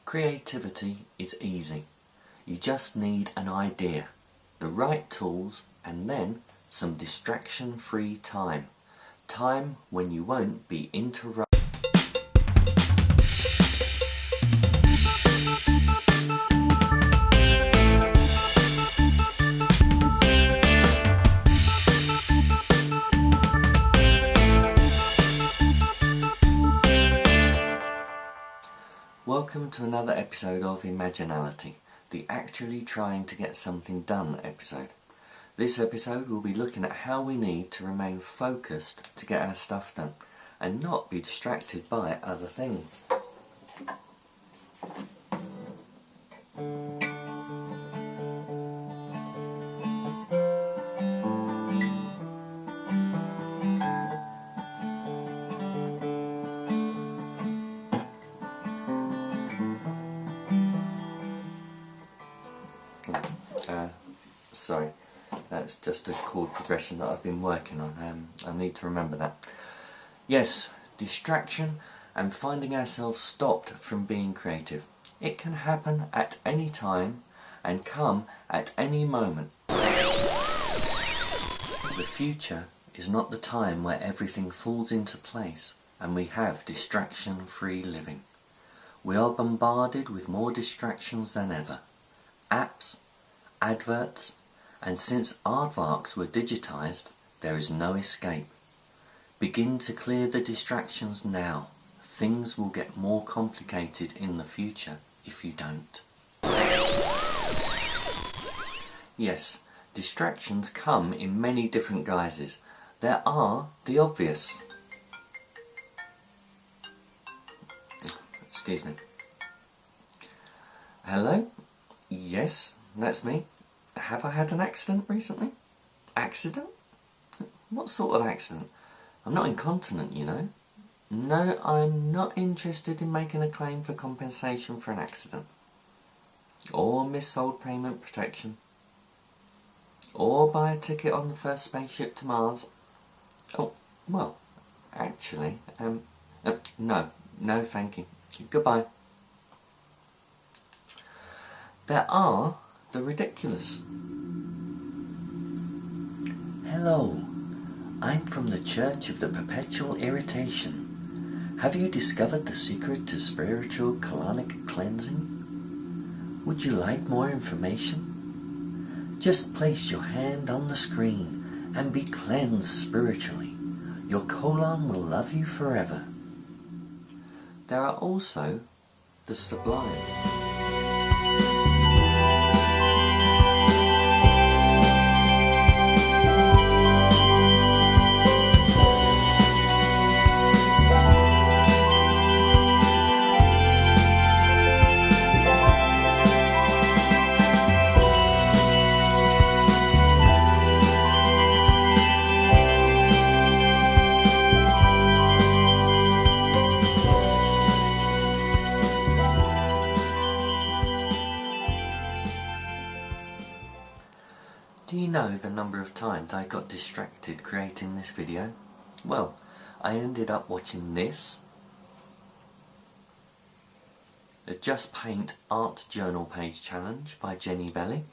Creativity is easy. You just need an idea, the right tools, and then some distraction-free time. Time when you won't be interrupted. Welcome to another episode of Imaginality, the actually trying to get something done episode. This episode will be looking at how we need to remain focused to get our stuff done and not be distracted by other things. Sorry, that's just a chord progression that I've been working on. I need to remember that. Yes, distraction and finding ourselves stopped from being creative. It can happen at any time and come at any moment. The future is not the time where everything falls into place and we have distraction-free living. We are bombarded with more distractions than ever. Apps, adverts, and since aardvarks were digitised, there is no escape. Begin to clear the distractions now. Things will get more complicated in the future if you don't. Yes, distractions come in many different guises. There are the obvious. Excuse me. Hello? Yes, that's me. Have I had an accident recently? Accident? What sort of accident? I'm not incontinent, you know. No, I'm not interested in making a claim for compensation for an accident. Or missold payment protection. Or buy a ticket on the first spaceship to Mars. Oh, well, actually, no, thank you. Goodbye. There are the ridiculous. Hello, I'm from the Church of the Perpetual Irritation. Have you discovered the secret to spiritual colonic cleansing? Would you like more information? Just place your hand on the screen and be cleansed spiritually. Your colon will love you forever. There are also the sublime. Do you know the number of times I got distracted creating this video? Well, I ended up watching this, the Just Paint Art Journal Page Challenge by Jenny Belly,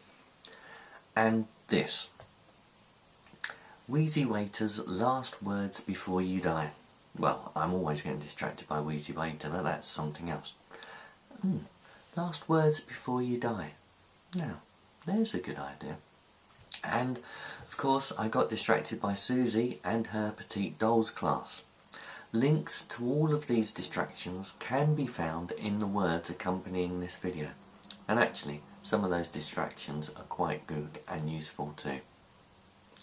and this, Wheezy Waiter's Last Words Before You Die. Well, I'm always getting distracted by Wheezy Waiter, but that's something else. Last Words Before You Die. Now, there's a good idea. And, of course, I got distracted by Susie and her Petite Dolls class. Links to all of these distractions can be found in the words accompanying this video. And actually, some of those distractions are quite good and useful too.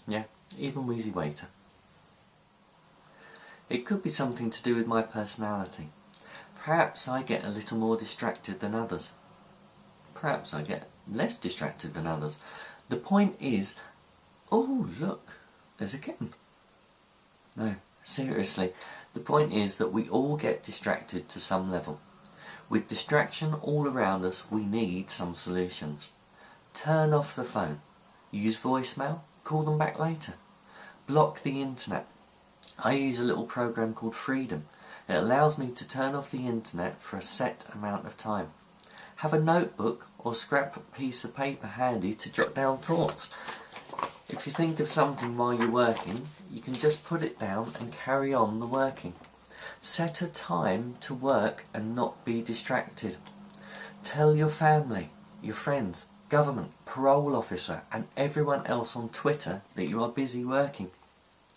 Yeah, even Wheezy Waiter. It could be something to do with my personality. Perhaps I get a little more distracted than others. Perhaps I get less distracted than others. The point is, oh look, there's a kitten. No, seriously, the point is that we all get distracted to some level. With distraction all around us, we need some solutions. Turn off the phone. Use voicemail, call them back later. Block the internet. I use a little program called Freedom. It allows me to turn off the internet for a set amount of time. Have a notebook or scrap piece of paper handy to jot down thoughts. If you think of something while you're working, you can just put it down and carry on the working. Set a time to work and not be distracted. Tell your family, your friends, government, parole officer and everyone else on Twitter that you are busy working.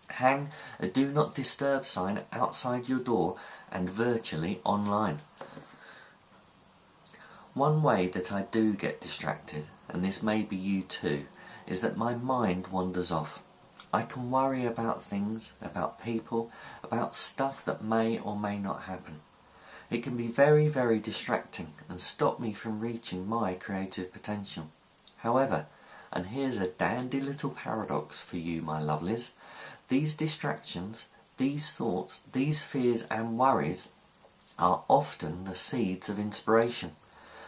Hang a do not disturb sign outside your door and virtually online. One way that I do get distracted, and this may be you too, is that my mind wanders off. I can worry about things, about people, about stuff that may or may not happen. It can be very, very distracting and stop me from reaching my creative potential. However, and here's a dandy little paradox for you, my lovelies, these distractions, these thoughts, these fears and worries are often the seeds of inspiration.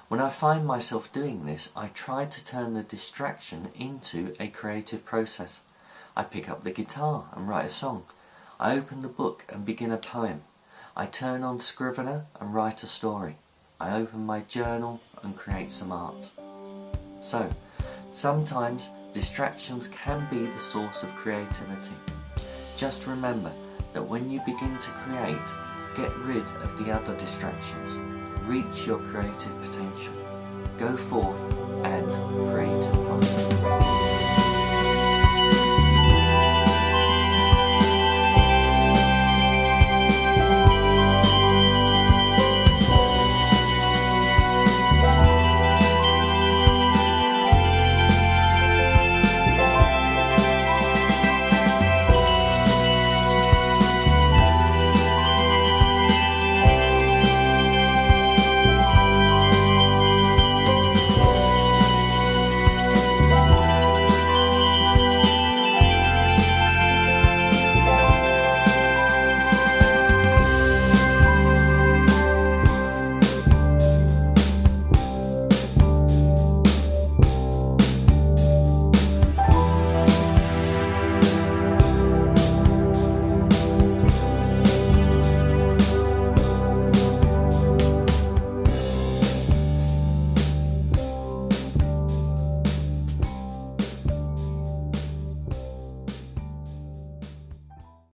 When I find myself doing this, I try to turn the distraction into a creative process. I pick up the guitar and write a song. I open the book and begin a poem. I turn on Scrivener and write a story. I open my journal and create some art. So, sometimes distractions can be the source of creativity. Just remember that when you begin to create, get rid of the other distractions. Reach your creative potential. Go forth and create a life.